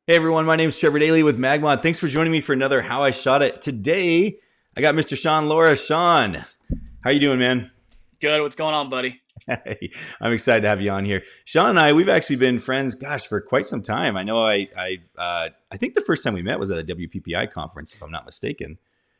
Hey everyone, my name is Trevor Daly with MagMod. Thanks for joining me for another How I Shot It. Today, I got Mr. Sean Lara. Sean, how you doing, man? Good. What's going on, buddy? Hey, I'm excited to have you on here. Sean and I, we've actually been friends, gosh, for quite some time. I know I think the first time we met was at a WPPI conference, if I'm not mistaken.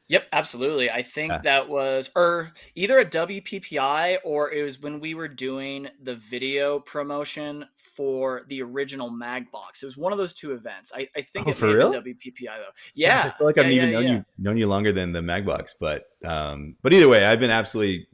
Yep, absolutely. I think Yeah. that was or either a WPPI or it was when we were doing the video promotion for the original Mag box. It was one of those two events. I think Oh, it may for have been real? WPPI though. Gosh, I Yeah, feel like I've yeah, even yeah, known yeah. you longer than the Magbox, but either way, I've been absolutely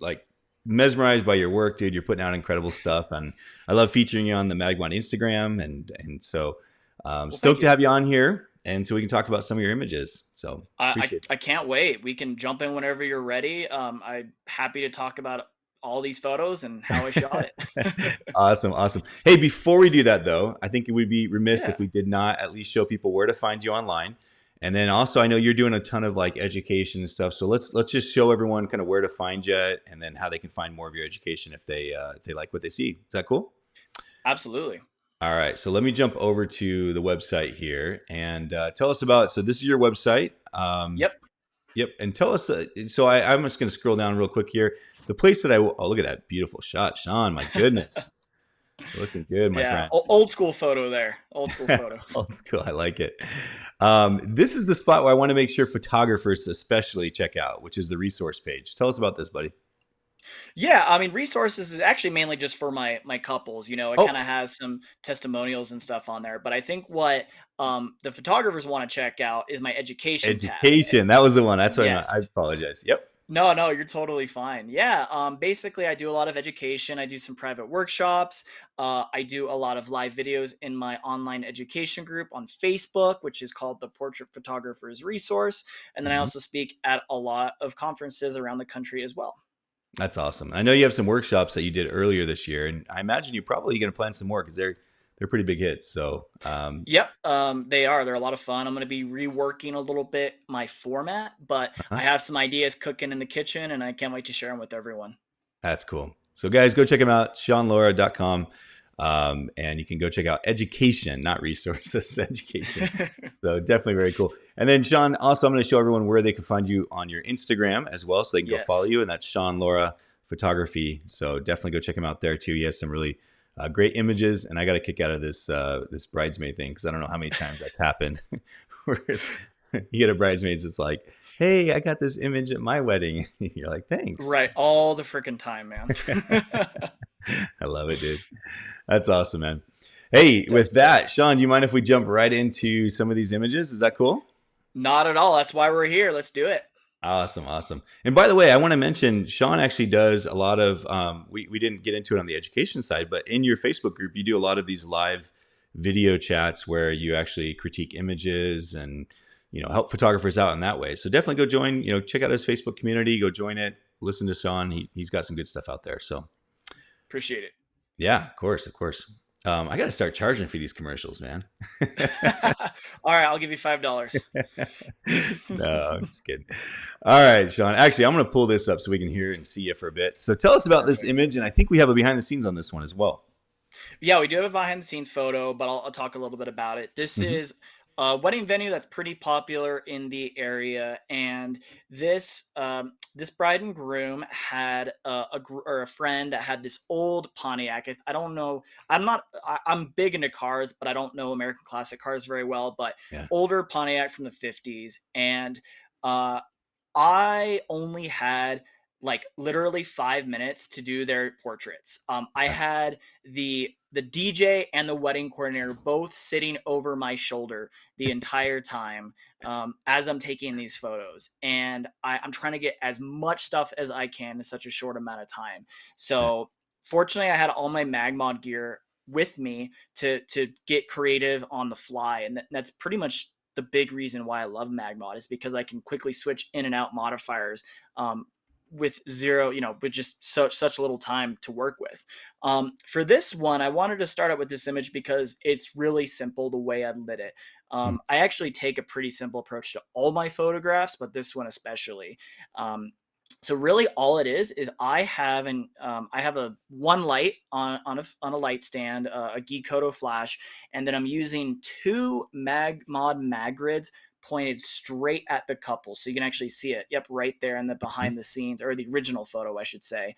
like mesmerized by your work, dude. You're putting out incredible stuff, and I love featuring you on the Magmod Instagram, and so Well, thank stoked to you. have you on here, and so we can talk about some of your images. So I, appreciate I I can't wait. We can jump in whenever you're ready. I'm happy to talk about all these photos and how I shot it. it. Awesome, awesome. Hey, before we do that though, I think it would be remiss if Yeah. we did not at least show people where to find you online. And then also, I know you're doing a ton of like education and stuff. So let's just show everyone kind of where to find you, and then how they can find more of your education if they like what they see. Is that cool? Absolutely. All right. So let me jump over to the website here and tell us about. So this is your website. Yep. Yep. And tell us. I'm just going to scroll down real quick here. The place that oh, look at that beautiful shot, Sean. My goodness. Looking good, my Yeah. friend. Old school photo there. Old school photo. Old school. I like it. This is the spot where I want to make sure photographers especially check out, which is the resource page. Tell us about this, buddy. Yeah, I mean, resources is actually mainly just for my couples. It kind Oh, of has some testimonials and stuff on there. But I think what the photographers want to check out is my education tab. education. That was the one. That's what I Yes. apologize. Yep. No, no, you're totally fine. Yeah, basically, I do a lot of education. I do some private workshops. I do a lot of live videos in my online education group on Facebook, which is called the Portrait Photographers Resource. And then I Mhm. also speak at a lot of conferences around the country as well. That's awesome. I know you have some workshops that you did earlier this year, and I imagine you're probably going to plan some more because they're pretty big hits. So Yep, they are. They're a lot of fun. I'm going to be reworking a little bit my format, but uh-huh. I have some ideas cooking in the kitchen, and I can't wait to share them with everyone. That's cool. So, guys, go check them out, seanlaura.com. And you can go check out education, not resources, education. So, definitely very cool. And then, Sean, also, I'm going to show everyone where they can find you on your Instagram as well. So they can go follow Yes. you. And that's Sean Laura Photography. So, definitely go check him out there too. He has some really great images. And I got a kick out of this bridesmaid thing because I don't know how many times that's happened. Where you get a bridesmaid that's like, hey, I got this image at my wedding. You're like, thanks. Right, all the freaking time, man. I love it, dude. That's awesome, man. Hey, with Definitely. that, Sean, do you mind if we jump right into some of these images? Is that cool? Not at all. That's why we're here. Let's do it. Awesome, awesome. And by the way, I want to mention Sean actually does a lot of. We didn't get into it on the education side, but in your Facebook group, you do a lot of these live video chats where you actually critique images and help photographers out in that way. So definitely go join. Check out his Facebook community. Go join it. Listen to Sean. He's got some good stuff out there. So Appreciate it. yeah, of course, of course. I got to start charging for these commercials, man. All right, I'll give you $5. No, I'm just kidding. All right, Sean. Actually, I'm going to pull this up so we can hear and see you for a bit. So tell us about this Perfect. image, and I think we have a behind the scenes on this one as well. Yeah, we do have a behind the scenes photo, but I'll talk a little bit about it. This Hmm. is a wedding venue that's pretty popular in the area, and this bride and groom had or a friend that had this old Pontiac. I don't know. I'm big into cars, but I don't know American classic cars very well. But Yeah. older Pontiac from the '50s, and uh, I only had like literally 5 minutes to do their portraits. I Okay. had the DJ and the wedding coordinator both sitting over my shoulder the entire time as I'm taking these photos, and I'm trying to get as much stuff as I can in such a short amount of time. So fortunately, I had all my MagMod gear with me to get creative on the fly, and that's pretty much the big reason why I love MagMod is because I can quickly switch in and out modifiers with zero, with just such little time to work with. For this one, I wanted to start out with this image because it's really simple the way I lit it. Hmm. I actually take a pretty simple approach to all my photographs, but this one especially. Um, So really all it is I have a one light on a light stand, a Geekoto flash, and then I'm using two MagMod MagGrids pointed straight at the couple, so you can actually see it. Yep, right there in the Mhm. behind the scenes, or the original photo, I should say.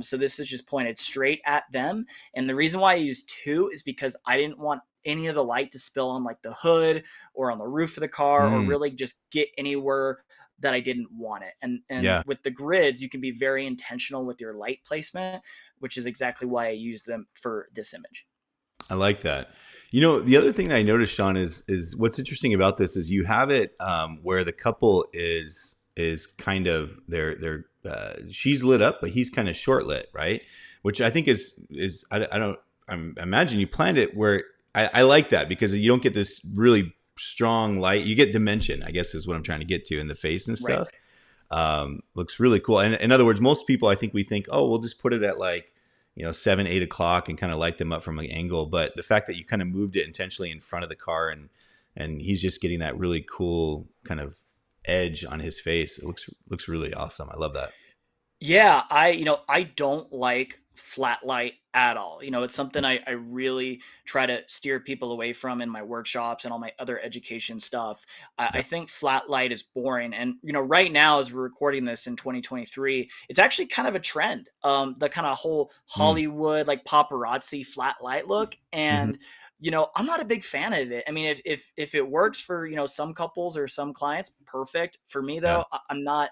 So this is just pointed straight at them, and the reason why I use two is because I didn't want any of the light to spill on like the hood or on the roof of the car, or Mm, really just get anywhere that I didn't want it. And yeah, with the grids, you can be very intentional with your light placement, which is exactly why I use them for this image. I like that. The other thing that I noticed, Sean, is what's interesting about this is you have it where the couple is kind of she's lit up, but he's kind of short lit, right? Which I think is I don't I imagine you planned it where I like that because you don't get this really strong light. You get dimension, I guess is what I'm trying to get to in the face and Right. stuff. Looks really cool. And in other words, most people, I think we think, oh, we'll just put it at like, 7, 8 o'clock and kind of light them up from an angle. But the fact that you kind of moved it intentionally in front of the car and he's just getting that really cool kind of edge on his face. It looks really awesome. I love that. Yeah, I don't like flat light at all. It's something I really try to steer people away from in my workshops and all my other education stuff. I Yeah. think flat light is boring. And, right now, as we're recording this in 2023, it's actually kind of a trend. The kind of whole Mm. Hollywood, like paparazzi flat light look. Hmm. And, I'm not a big fan of it. I mean, if it works for, some couples or some clients, perfect. For me, Yeah. though, I'm not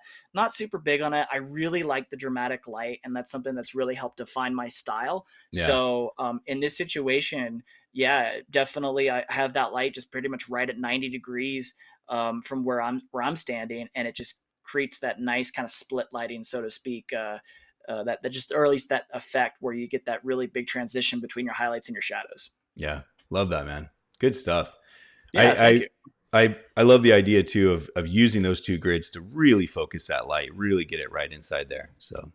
super big on it. I really like the dramatic light, and that's something that's really helped define my style. Yeah. So in this situation, yeah, definitely, I have that light just pretty much right at 90 degrees from where I'm standing, and it just creates that nice kind of split lighting, so to speak. That just, or at least that effect where you get that really big transition between your highlights and your shadows. Yeah. Love that, man. Good stuff. Yeah, thank I you. I love the idea too of using those two grids to really focus that light, really get it right inside there. So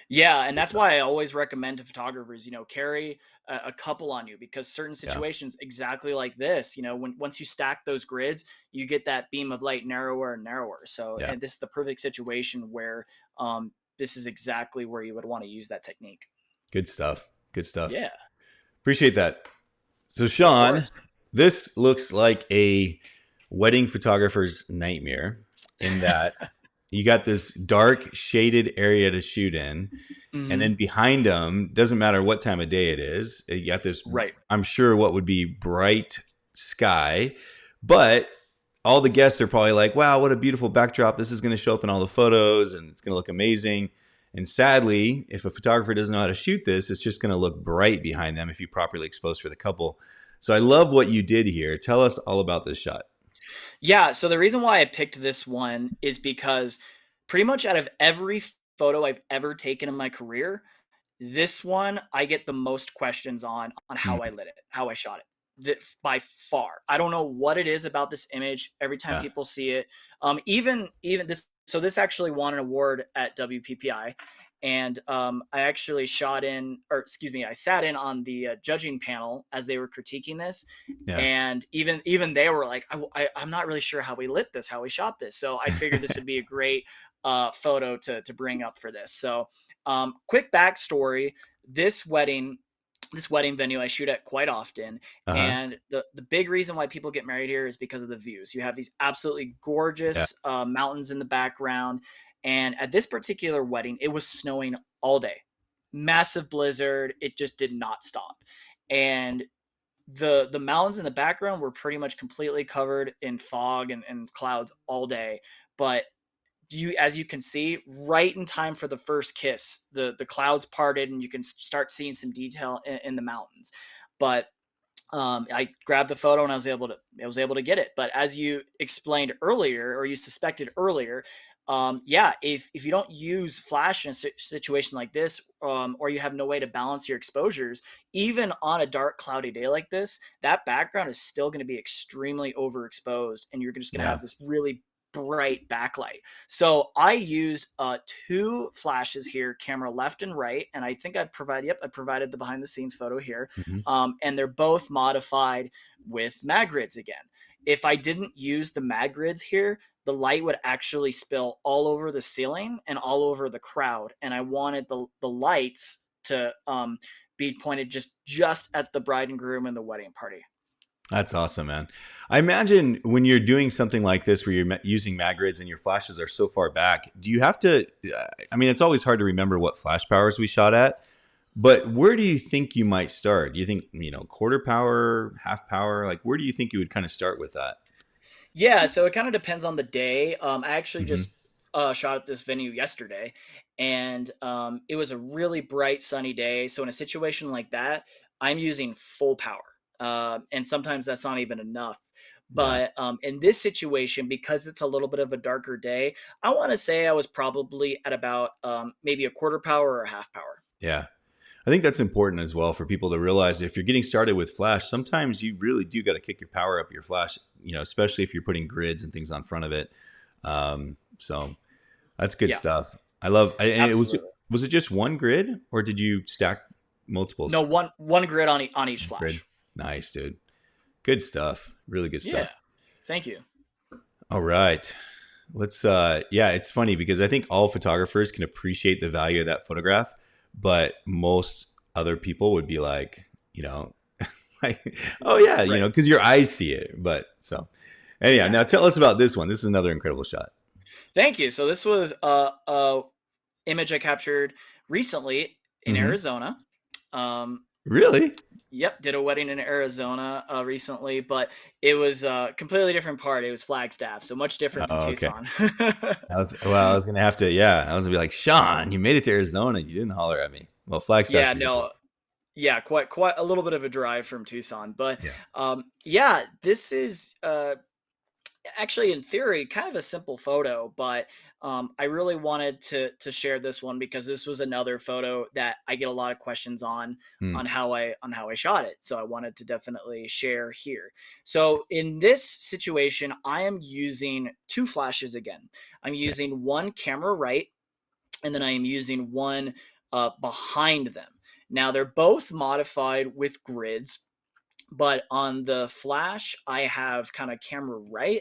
Yeah, and good that's stuff. why I always recommend to photographers, carry a couple on you, because certain Yeah. situations exactly like this, when once you stack those grids, you get that beam of light narrower and narrower. So, Yeah. and this is the perfect situation where this is exactly where you would want to use that technique. Good stuff. Good stuff. Yeah, Appreciate that. So, of Sean, course. this looks like a wedding photographer's nightmare in that you got this dark shaded area to shoot in, and then Hmm. behind them, doesn't matter what time of day it is, you got this, Right. I'm sure, what would be bright sky, but all the guests are probably like, wow, what a beautiful backdrop. This is going to show up in all the photos and it's going to look amazing. And sadly, if a photographer doesn't know how to shoot this, it's just going to look bright behind them if you properly expose for the couple. So I love what you did here. Tell us all about this shot. Yeah, so the reason why I picked this one is because pretty much out of every photo I've ever taken in my career, this one I get the most questions on how I Mm, lit it, how I shot it. By far, I don't know what it is about this image. Every time yeah. people see it, even this. So this actually won an award at WPPI, and I actually shot in, or excuse me, I sat in on the judging panel as they were critiquing this, Yeah. and even they were like, I'm not really sure how we lit this, how we shot this. So I figured this would be a great photo to bring up for this. So quick backstory: this wedding, this wedding venue I shoot at quite often, Uh-huh. and the big reason why people get married here is because of the views. You have these absolutely Yeah. gorgeous mountains in the background, and at this particular wedding, it was snowing all day, massive blizzard. It just did not stop, and the mountains in the background were pretty much completely covered in fog and clouds all day. But as you can see, right in time for the first kiss, the clouds parted and you can start seeing some detail in the mountains. But I grabbed the photo and I was able to get it. But as you explained earlier, or you suspected earlier, yeah, if you don't use flash in a situation like this, or you have no way to balance your exposures, even on a dark, cloudy day like this, that background is still going to be extremely overexposed, and you're just going to Yeah. have this really bright backlight. So I used two flashes here, camera left and right, and I think I provided the behind the scenes photo here, Hmm. and they're both modified with MagGrids again. If I didn't use the MagGrids here, the light would actually spill all over the ceiling and all over the crowd, and I wanted the lights to be pointed just at the bride and groom and the wedding party. That's awesome, man. I imagine when you're doing something like this, where you're using MagGrids and your flashes are so far back, do you have to? I mean, it's always hard to remember what flash powers we shot at, but where do you think you might start? Do you think, quarter power, half power? Like, where do you think you would kind of start with that? Yeah, so it kind of depends on the day. I actually Hmm. just shot at this venue yesterday, and it was a really bright, sunny day. So in a situation like that, I'm using full power, and sometimes that's not even enough. Yeah, But in this situation, because it's a little bit of a darker day, I want to say I was probably at about maybe a quarter power or a half power. yeah. I think that's important as well for people to realize if you're getting started with Flash, sometimes you really do got to kick your power up your Flash, especially if you're putting grids and things on front of it. So that's good Yeah, stuff. I love. And it absolutely. was it just one grid or did you stack No, multiples? one grid on each Grid. flash. Nice, dude. Good stuff. Really good Yeah, stuff. thank you. All right. Let's yeah, it's funny because I think all photographers can appreciate the value of that photograph, but most other people would be like, like, oh yeah, Right. because your eyes see it. But so anyhow, now Exactly. tell us about this one. This is another incredible shot. Thank you. So this was a image I captured recently in Hmm. Arizona. Um, Really? yep, did a wedding in Arizona recently, but it was a completely different part. It was Flagstaff, so much different than Oh, okay. Tucson. I was gonna have to, yeah, I was gonna be like, Sean, you made it to Arizona. You didn't holler at me. Well, Flagstaff's Yeah, pretty cool. no, yeah, quite a little bit of a drive from Tucson, but Yeah. yeah, this is actually in theory kind of a simple photo, but I really wanted to share this one because this was another photo that I get a lot of questions Hmm. on how I shot it, so I wanted to definitely share here. So in this situation, I am using two flashes again. I'm Okay. using one camera right, and then I am using one behind them. Now they're both modified with grids, but on the flash I have kind of camera right.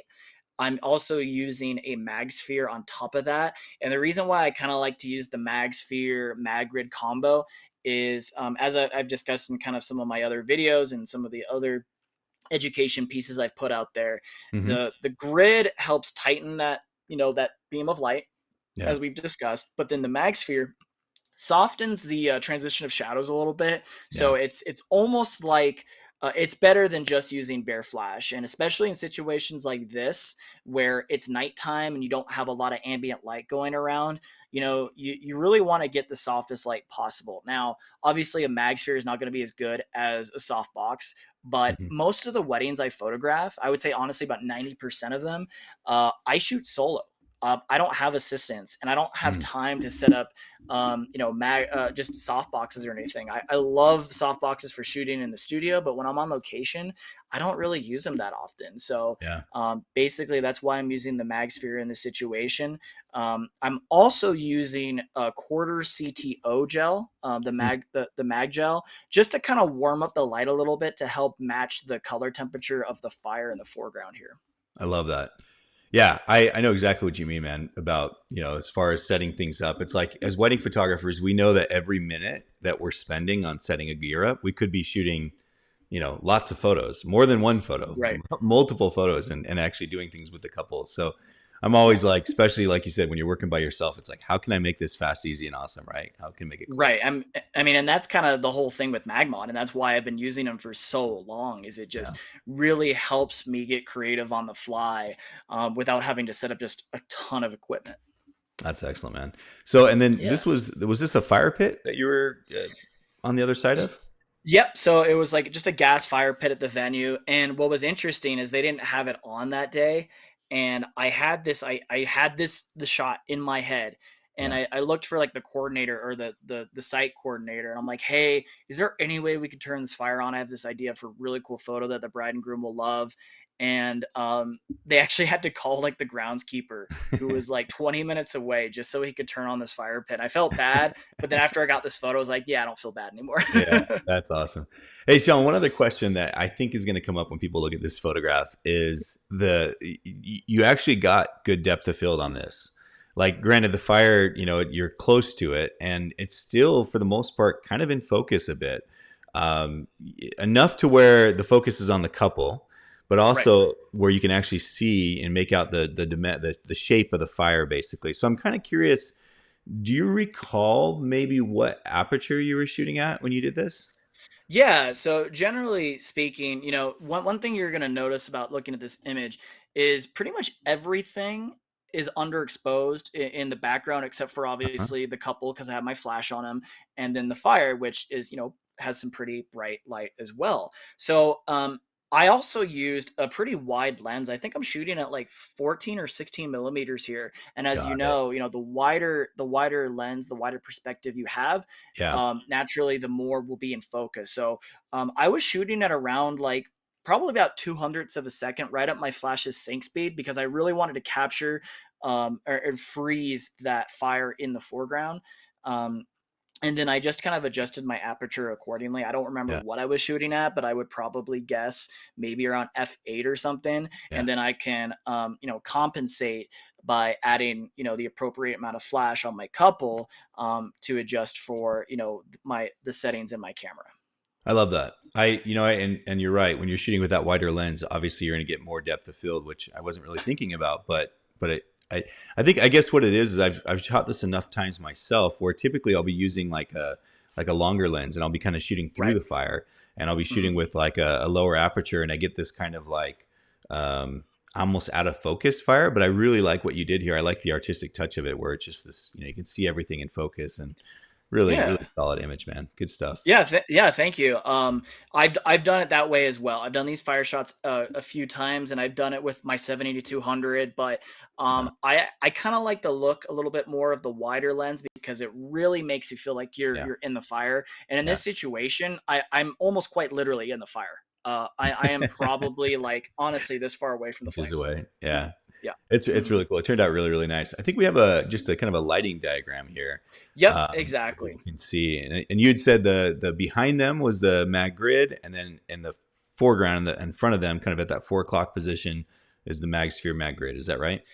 I'm also using a MagSphere on top of that. And the reason why I kind of like to use the MagSphere MagGrid combo is, as I've discussed in kind of some of my other videos and some of the other education pieces I've put out there, Hmm. the grid helps tighten that, that beam of light, Yeah. as we've discussed. But then the MagSphere softens the transition of shadows a little bit. Yeah. So it's almost like it's better than just using bare flash, and especially in situations like this where it's nighttime and you don't have a lot of ambient light going around. You really want to get the softest light possible. Now, obviously, a MagSphere is not going to be as good as a softbox, but Hmm. most of the weddings I photograph, I would say honestly about 90% of them, I shoot solo. I don't have assistants and I don't have Hmm. time to set up just soft boxes or anything. I love the soft boxes for shooting in the studio, but when I'm on location, I don't really use them that often. So Yeah. basically, that's why I'm using the MagSphere in this situation. I'm also using a quarter CTO gel, Hmm. the mag gel, just to kind of warm up the light a little bit to help match the color temperature of the fire in the foreground here. I love that. Yeah, I know exactly what you mean, man, about, as far as setting things up. It's like as wedding photographers, we know that every minute that we're spending on setting a gear up, we could be shooting, lots of photos, more than one photo, Right. multiple photos, and actually doing things with the couple. So I'm always like, especially like you said, when you're working by yourself, it's like, how can I make this fast, easy, and awesome, right? How can I make it cool? Right. I mean, and that's kind of the whole thing with MagMod, and that's why I've been using them for so long. Is it Yeah, just really helps me get creative on the fly without having to set up just a ton of equipment. that's excellent, man. So, and then Yeah. was this a fire pit that you were on the other side of? Yep. So it was like just a gas fire pit at the venue, and what was interesting is they didn't have it on that day, and I had this the shot in my head, and Yeah. I looked for like the coordinator or the site coordinator, and I'm like, hey, is there any way we could turn this fire on? I have this idea for a really cool photo that the bride and groom will love. And they actually had to call like the groundskeeper who was like 20 minutes away just so he could turn on this fire pit. I felt bad, but then after I got this photo, I was like, yeah, I don't feel bad anymore. Yeah, that's awesome. Hey, Sean, one other question that I think is going to come up when people look at this photograph is you actually got good depth of field on this. Like, granted, the fire, you're close to it, and it's still, for the most part, kind of in focus a bit, um, enough to where the focus is on the couple, but Right. also where you can actually see and make out the shape of the fire, basically. So I'm kind of curious. Do you recall maybe what aperture you were shooting at when you did this? Yeah, so generally speaking, one thing you're going to notice about looking at this image is pretty much everything is underexposed in the background, except for Uh-huh. obviously the couple because I have my flash on them, and then the fire, which is has some pretty bright light as well. So I also used a pretty wide lens. I think I'm shooting at like 14 or 16 millimeters here, and as Got it. the wider lens, the wider perspective you have, Yeah. naturally the more will be in focus. So I was shooting at around like probably about 200ths of a second, right up my flash's sync speed, because I really wanted to capture or freeze that fire in the foreground. Um, and then I just kind of adjusted my aperture accordingly. I don't remember Yeah. what I was shooting at, but I would probably guess maybe around f8 or something. Yeah. And then I can, compensate by adding, the appropriate amount of flash on my couple to adjust for, the settings in my camera. I love that. And you're right. When you're shooting with that wider lens, obviously you're going to get more depth of field, which I wasn't really thinking about. I think I guess what it is I've shot this enough times myself where typically I'll be using like a longer lens and I'll be kind of shooting through Right. the fire and I'll be Hmm. shooting with like a lower aperture and I get this kind of like almost out of focus fire. But I really like what you did here. I like the artistic touch of it where it's just this, you can see everything in focus and really, Yeah. really solid image, man. Good stuff. Yeah, yeah, thank you. I've done it that way as well. I've done these fire shots a few times, and I've done it with my 70 to 200. But Yeah. I kind of like the look a little bit more of the wider lens because it really makes you feel like you're Yeah. you're in the fire. And in Yeah. this situation, I'm almost quite literally in the fire. I am probably like honestly this far away from the Inches flames. away. Yeah. Yeah. It's Hmm. really cool. It turned out really, really nice. I think we have a just a kind of a lighting diagram here, Yep. so Exactly. people can see. And you had said the behind them was the mag grid, and then in the foreground and the in front of them, kind of at that 4 o'clock position, is the mag sphere mag grid. Is that right?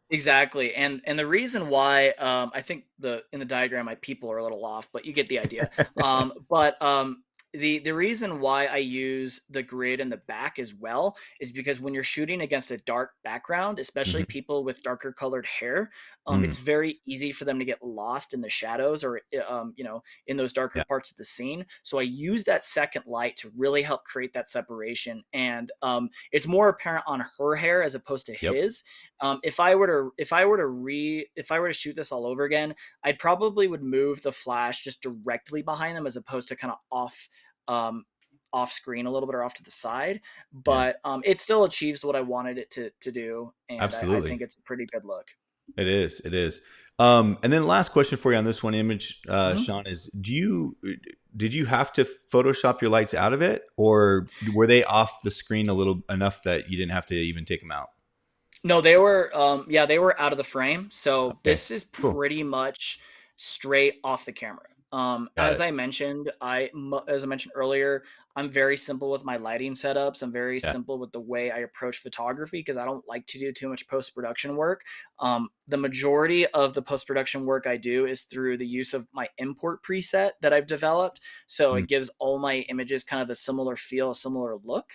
Exactly, and the reason why I think the in the diagram my people are a little off, but you get the idea. But the reason why I use the grid in the back as well is because when you're shooting against a dark background, especially Hmm. people with darker colored hair, Mm, it's very easy for them to get lost in the shadows or in those darker yeah. parts of the scene. So I use that second light to really help create that separation, and it's more apparent on her hair as opposed to Yep. his. If I were to shoot this all over again, I'd probably would move the flash just directly behind them as opposed to kind of um, off screen a little bit or off to the side. Yeah. But it still achieves what I wanted it to do, and I think Absolutely. it's a pretty good look. It is. It is. And then last question for you on this one image, Mhm. Sean, is did you have to Photoshop your lights out of it, or were they off the screen a little enough that you didn't have to even take them out? No, they were, yeah, they were out of the frame. So Okay. this is Cool. pretty much straight off the camera. Got it. As I mentioned earlier, I'm very simple with my lighting setups. I'm very Yeah. simple with the way I approach photography because I don't like to do too much post production work. The majority of the post production work I do is through the use of my import preset that I've developed. So Mm, it gives all my images kind of a similar feel, a similar look.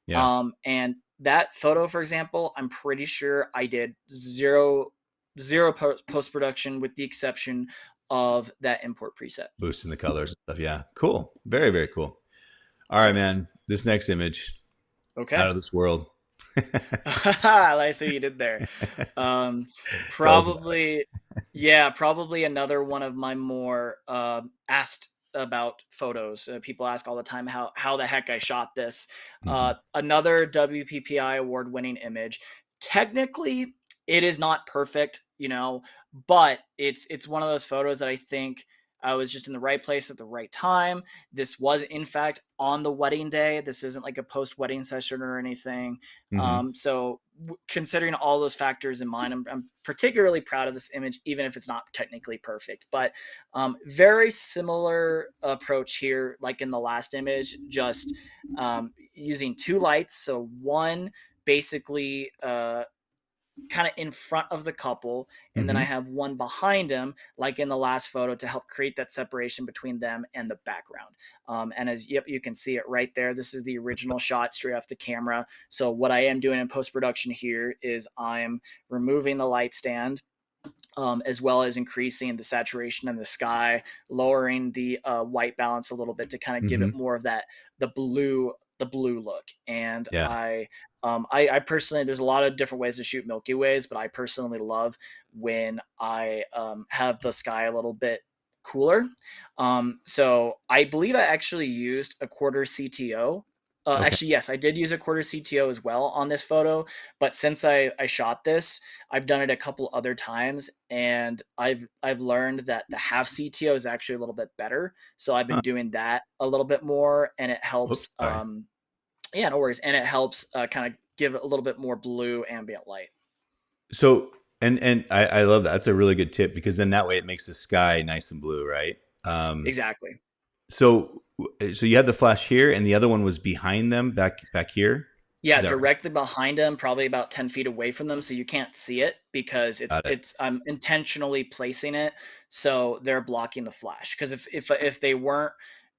yeah. And that photo, for example, I'm pretty sure I did zero post production with the exception of that import preset. Boosting the colors and stuff. Yeah. Cool. Very, very cool. All right, man. This next image, Okay. out of this world. I see what you did there. Um, Tell us about probably, yeah, probably another one of my more asked about photos. People ask all the time how the heck I shot this. it. Hmm. Another WPPI award winning image. Technically, it is not perfect. you know, but it's one of those photos that I think I was just in the right place at the right time. This was in fact on the wedding day. This isn't like a post wedding session or anything. Hmm. So considering all those factors in mind, I'm particularly proud of this image, even if it's not technically perfect. But very similar approach here, like in the last image, just using two lights. So one basically kind of in front of the couple, and then I Hmm. have one behind him, like in the last photo, to help create that separation between them and the background. And as yep, you can see it right there. This is the original shot straight off the camera. So what I am doing in post production here is I'm removing the light stand, as well as increasing the saturation in the sky, lowering the white balance a little bit to kind of give it Hmm. more of that the blue the blue look. And Yeah. I personally, there's a lot of different ways to shoot Milky Ways, but I personally love when I have the sky a little bit cooler. So I believe I actually used a quarter CTO. Okay. Actually, yes, I did use a quarter CTO as well on this photo. But since I shot this, I've done it a couple other times, and I've learned that the half CTO is actually a little bit better. So I've been Huh. doing that a little bit more, and it Whoops. helps. Sorry. Yeah, no worries, and it helps kind of give it a little bit more blue ambient light. So, and I love that. That's a really good tip because then that way it makes the sky nice and blue, right? Exactly. So so you had the flash here, and the other one was behind them, back here. Yeah, Is that right? directly behind them, probably about 10 feet away from them, so you can't see it because Got it. I'm intentionally placing it so they're blocking the flash. Because if they weren't,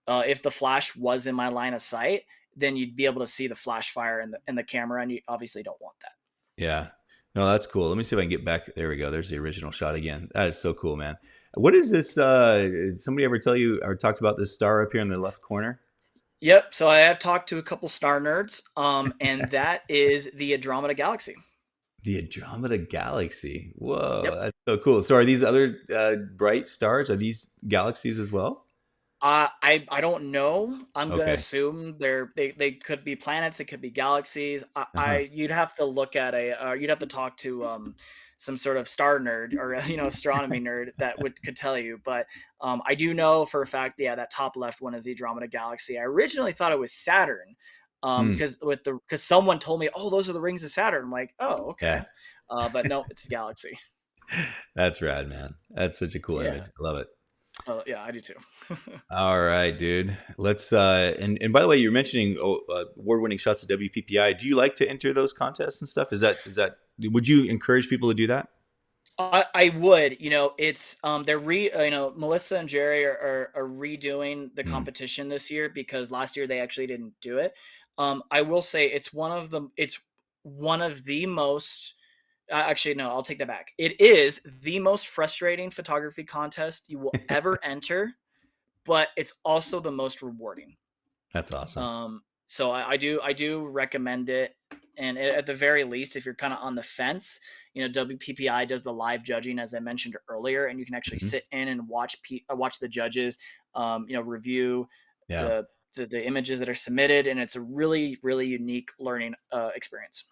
if the flash was in my line of sight, then you'd be able to see the flash fire in the camera, and you obviously don't want that. Yeah. No, that's cool. Let me see if I can get back. There we go. There's the original shot again. That is so cool, man. What is this? Somebody ever tell you or talked about this star up here in the left corner? Yep. So I have talked to a couple star nerds, and that is the Andromeda Galaxy. The Andromeda Galaxy. Whoa, Yep. that's so cool. So are these other bright stars? Are these galaxies as well? I don't know. I'm gonna Okay. assume they could be planets. They could be galaxies. Uh-huh. You'd have to look at you'd have to talk to some sort of star nerd or astronomy nerd that would could tell you. But I do know for a fact, yeah, that top left one is the Andromeda Galaxy. I originally thought it was Saturn, Hmm. because someone told me, oh, those are the rings of Saturn. I'm like, oh, okay, Yeah. but no, it's the galaxy. That's rad, man. That's such a cool Yeah. image. I love it. Yeah, I do too. All right, dude. Let's and by the way, you're mentioning award-winning shots at WPPI. Do you like to enter those contests and stuff? Is that would you encourage people to do that? I would, it's they're Melissa and Jerry are redoing the Mm, competition this year because last year they actually didn't do it. I will say it's one of the most actually no, I'll take that back. It is the most frustrating photography contest you will ever enter, but it's also the most rewarding. that's awesome. So I do recommend it, and at the very least, if you're kind of on the fence, WPPI does the live judging as I mentioned earlier, and you can actually Hmm. sit in and watch the judges, review Yeah. the, the images that are submitted, and it's a really unique learning experience.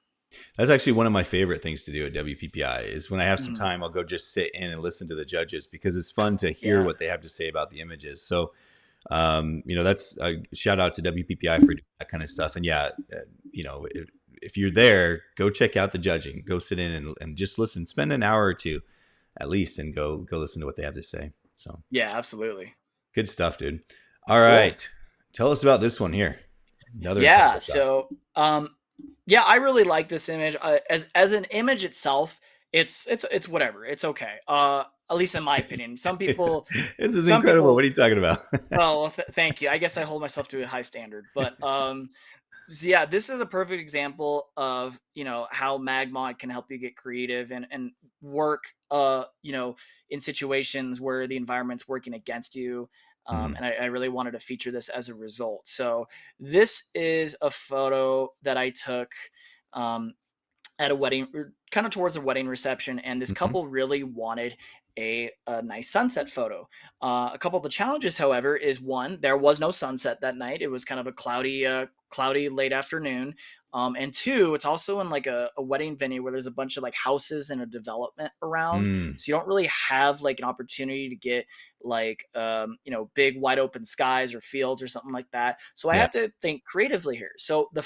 That's actually one of my favorite things to do at WPPI is when I have some Mhm. time, I'll go just sit in and listen to the judges because it's fun to hear Yeah, what they have to say about the images. So, that's a shout out to WPPI for doing that kind of stuff. And yeah, if you're there, go check out the judging, go sit in and just listen, spend an hour or two at least and go listen to what they have to say. So yeah, absolutely. good stuff, dude. All Cool. right. Tell us about this one here. Another Yeah. incredible shot. So, yeah, I really like this image. As an image itself, it's whatever. It's okay. At least in my opinion. This is Some incredible. What people. are you talking about? Oh, well, thank you. I guess I hold myself to a high standard, but so yeah, this is a perfect example of how MagMod can help you get creative and work in situations where the environment's working against you. Mhm. And I really wanted to feature this as a result. So this is a photo that I took um, at a wedding, kind of towards a wedding reception, and this Mhm. couple really wanted a nice sunset photo. A couple of the challenges, however, is one, there was no sunset that night. It was kind of a cloudy late afternoon. And two, it's also in like a wedding venue where there's a bunch of like houses and a development around. Mm, So you don't really have like an opportunity to get like, big wide open skies or fields or something like that. So I yeah. have to think creatively here. So the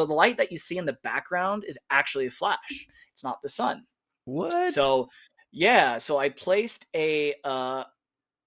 light that you see in the background is actually a flash. It's not the sun. What? So yeah, so I placed a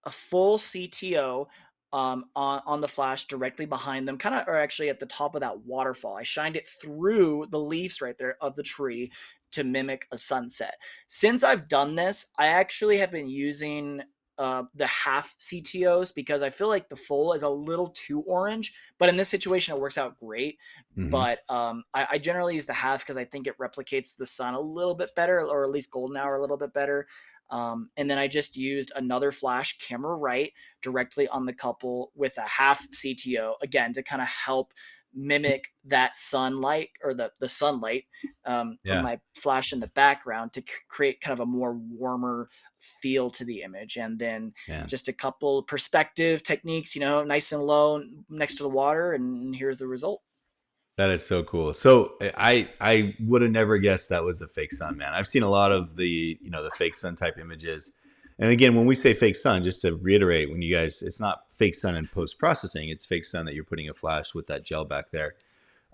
full CTO on the flash directly behind them, kind of, or actually at the top of that waterfall. I shined it through the leaves right there of the tree to mimic a sunset. Since I've done this, I actually have been using the half CTOs because I feel like the full is a little too orange, but in this situation, it works out great. Hmm. But I generally use the half because I think it replicates the sun a little bit better, or at least golden hour a little bit better. And then I just used another flash camera right directly on the couple with a half CTO again to kind of help mimic that sunlight or the sunlight from Yeah, my flash in the background to create kind of a more warmer feel to the image. And then man. just a couple perspective techniques, nice and low next to the water, and here's the result. That is so cool. So I would have never guessed that was a fake sun, man. I've seen a lot of the fake sun type images. And again, when we say fake sun, just to reiterate, when you guys, it's not fake sun in post processing. It's fake sun that you're putting a flash with that gel back there.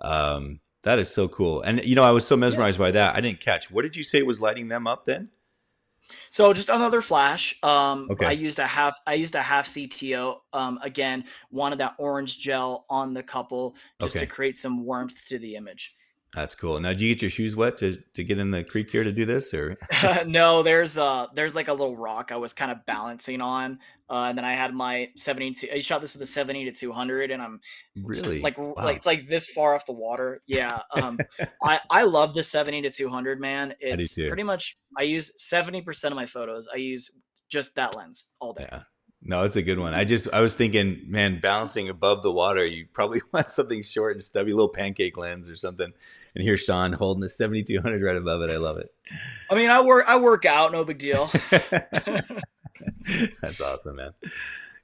That is so cool. And I was so Yeah. mesmerized by that. I didn't catch. What did you say was lighting them up then? So just another flash. I Okay. used a half CTO. Again, wanted that orange gel on the couple just to Okay. create some warmth to the image. That's cool. Now, do you get your shoes wet to get in the creek here to do this, or No, there's like a little rock I was kind of balancing on, and then I had my 70. I shot this with a 70 to 200, and I'm really? like Wow. it's like this far off the water. Yeah. I love the 70 to 200, man. I do It's too. pretty much I use 70% of my photos. I use just that lens all day. Yeah. No, it's a good one. I was thinking, man, balancing above the water, you probably want something short and stubby, little pancake lens or something. And here's Sean holding the 7200 right above it. I love I mean, I work out, no big deal. it. That's awesome, man.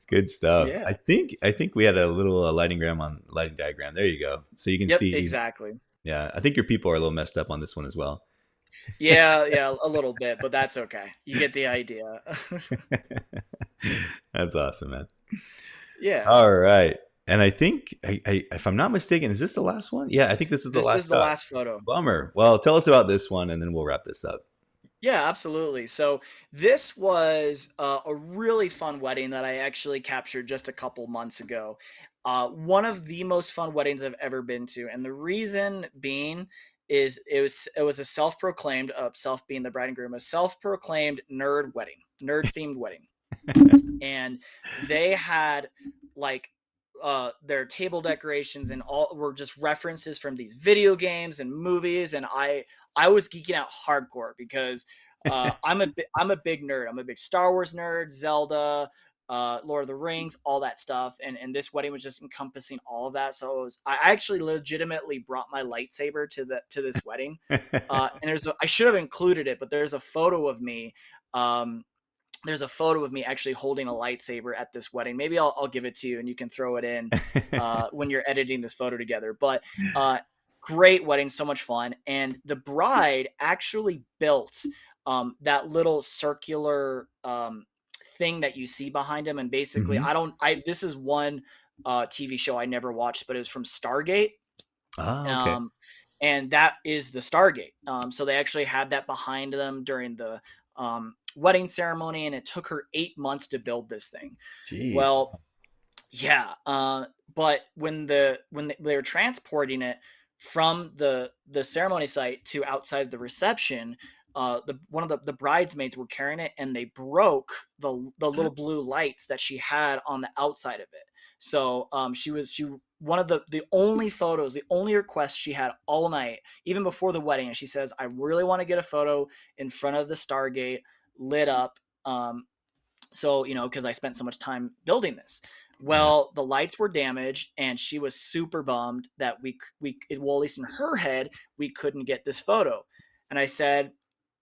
Good stuff. Yeah. I think we had a little lighting diagram. There you go. So you can Yep, see. exactly. Yeah, I think your people are a little messed up on this one as well. Yeah, yeah, a little bit, but that's okay. You get the idea. That's awesome, man. Yeah. All right. And I think, if I'm not mistaken, is this the last one? Yeah, I think this is the This is last the shot. last photo. Bummer. Well, tell us about this one, and then we'll wrap this up. Yeah, absolutely. So this was a really fun wedding that I actually captured just a couple months ago. One of the most fun weddings I've ever been to, and the reason being is it was a self-proclaimed, self being the bride and groom, a self-proclaimed nerd wedding, nerd themed wedding, and they had like their table decorations and all were just references from these video games and movies, and I was geeking out hardcore because I'm a big nerd. I'm a big Star Wars nerd, Zelda, Lord of the Rings, all that stuff, and this wedding was just encompassing all of that. So I actually legitimately brought my lightsaber to this wedding, and I should have included it, but Um, there's a photo of me actually holding a lightsaber at this wedding. Maybe I'll give it to you and you can throw it in when you're editing this photo together. But great wedding, so much fun. And the bride actually built that little circular thing that you see behind him. And basically, Hmm. this is one TV show I never watched, but it was from Stargate. Ah, okay. Um, and that is the Stargate. So they actually had that behind them during the wedding ceremony, and it took her 8 months to build this thing. Jeez. Well, yeah, but they were transporting it from the ceremony site to outside the reception, one of the bridesmaids were carrying it, and they broke the little blue lights that she had on the outside of it. So she one of the only photos, the only request she had all night, even before the wedding, and she says, "I really want to get a photo in front of the Stargate lit up." So because I spent so much time building this. Yeah. Well, the lights were damaged, and she was super bummed that well, at least in her head, we couldn't get this photo. And I said,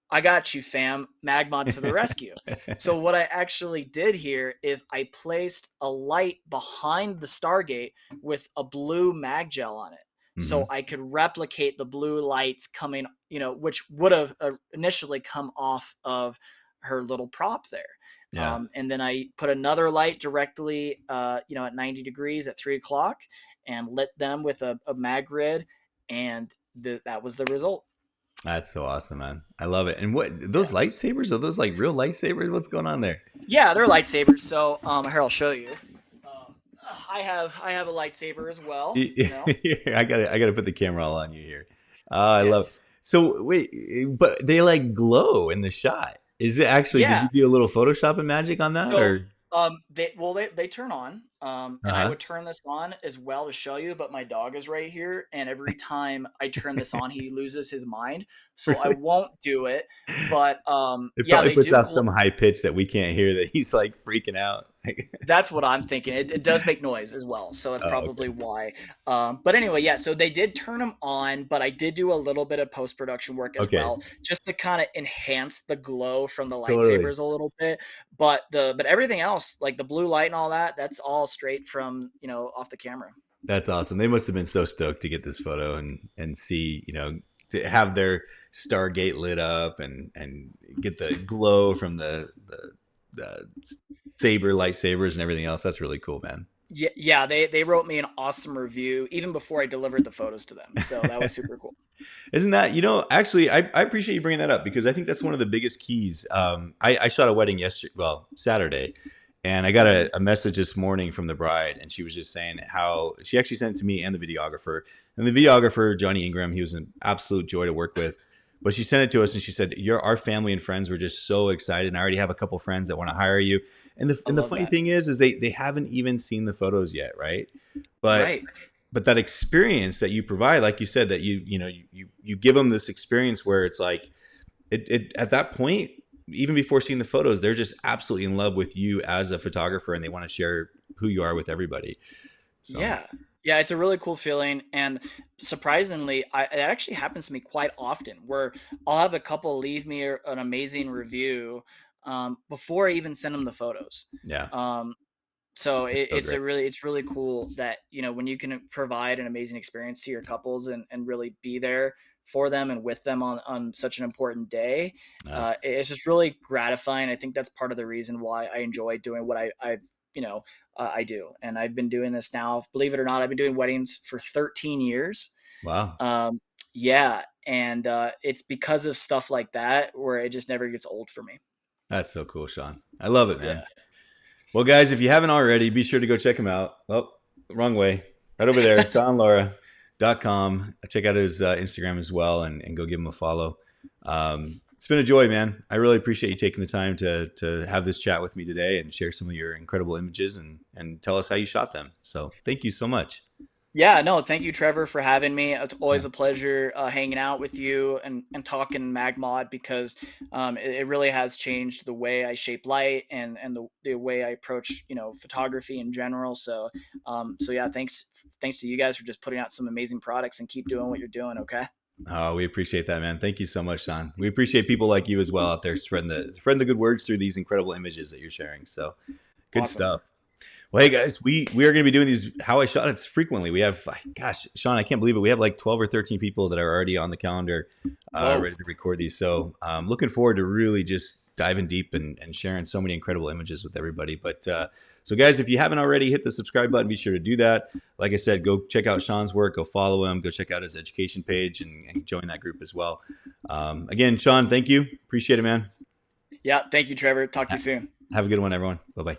I got you, fam. MagMod to the rescue. So what I actually did here is I placed a light behind the Stargate with a blue MagGel on it. So Hmm. I could replicate the blue lights coming, which would have initially come off of her little prop there. Yeah, And then I put another light directly, at 90 degrees at 3 o'clock and lit them with a MagGrid. And that was the result. that's so awesome, man. I love it. And what those Yeah. lightsabers are those like real lightsabers? What's going on there? Yeah, they're lightsabers. So here I'll show you. Um, I have a lightsaber as well. I gotta put the camera all on you here. I love it. Yes. So wait, but they like glow in the shot. Is it actually? Did Yeah. you do a little Photoshop and magic on that, So or? they turn on. Uh And I huh. would turn this on as well to show you, but my dog is right here, and every time I turn this on, he loses his mind. So I Really? won't do it. But It yeah, probably they puts do off glow. some high pitch that we can't hear. That he's like freaking out. That's what I'm thinking. It does make noise as well, so that's Oh, probably okay. why. But anyway, yeah. So they did turn them on, but I did do a little bit of post production work as Okay. well, just to kind of enhance the glow from the Totally. lightsabers a little bit. But everything else, like the blue light and all that, that's all straight from off the camera. That's awesome. They must have been so stoked to get this photo and see, to have their Stargate lit up and get the glow from the saber lightsabers and everything else. That's really cool, man. Yeah, yeah. They wrote me an awesome review even before I delivered the photos to them, so that was super cool. Isn't that, actually, I appreciate you bringing that up because I think that's one of the biggest keys. I shot a wedding yesterday, well, Saturday, and I got Mhm. a message this morning from the bride, and she was just saying how she actually sent it to me and the videographer. And the videographer, Johnny Ingram, he was an absolute joy to work with. But she sent it to us and she said, our family and friends were just so excited. And I already have a couple friends that want to hire you. And the, I and the love funny that. thing is they haven't even seen the photos yet, right? But Right. but that experience that you provide, like you said, that you give them this experience where it's like it at that point, even before seeing the photos, they're just absolutely in love with you as a photographer, and they want to share who you are with everybody. So Yeah. Yeah, it's a really cool feeling, and surprisingly, it actually happens to me quite often where I'll have a couple leave me an amazing review before I even send them the photos. yeah, Um, so it's so it's great. really cool that when you can provide an amazing experience to your couples and really be there for them and with them on such an important day. Yeah. It's just really gratifying. I think that's part of the reason why I enjoy doing what I you know I do, and I've been doing this now. Believe it or not, I've been doing weddings for 13 years. Wow, Um, yeah, and it's because of stuff like that where it just never gets old for me. that's so cool, Sean. I love it, man. Yeah. Well, guys, if you haven't already, be sure to go check him out. Oh, wrong way. Right over there, SeanLara.com. Check out his Instagram as well and go give him a follow. It's been a joy, man. I really appreciate you taking the time to have this chat with me today and share some of your incredible images and tell us how you shot them. So thank you so much. Yeah, no, thank you, Trevor, for having me. It's Yeah. always a pleasure hanging out with you and talking MagMod because it really has changed the way I shape light and the way I approach photography in general. So yeah, thanks to you guys for just putting out some amazing products and keep doing what you're doing. Okay, Oh, we appreciate that, man. Thank you so much, Sean. We appreciate people like you as well out there spreading the good words through these incredible images that you're sharing. So good awesome. stuff. Well, hey Yes. guys, we are going to be doing these how I shot it frequently. We have, gosh, Sean, I can't believe it. We have like 12 or 13 people that are already on the calendar, Whoa. ready to record these. So looking forward to really just diving deep and sharing so many incredible images with everybody. But so guys, if you haven't already, hit the subscribe button. Be sure to do that. Like I said, go check out Sean's work. Go follow him. Go check out his education page and join that group as well. Again, Sean, thank you. Appreciate it, man. Yeah, thank you, Trevor. Talk to you soon. Have a good one, everyone. Bye bye.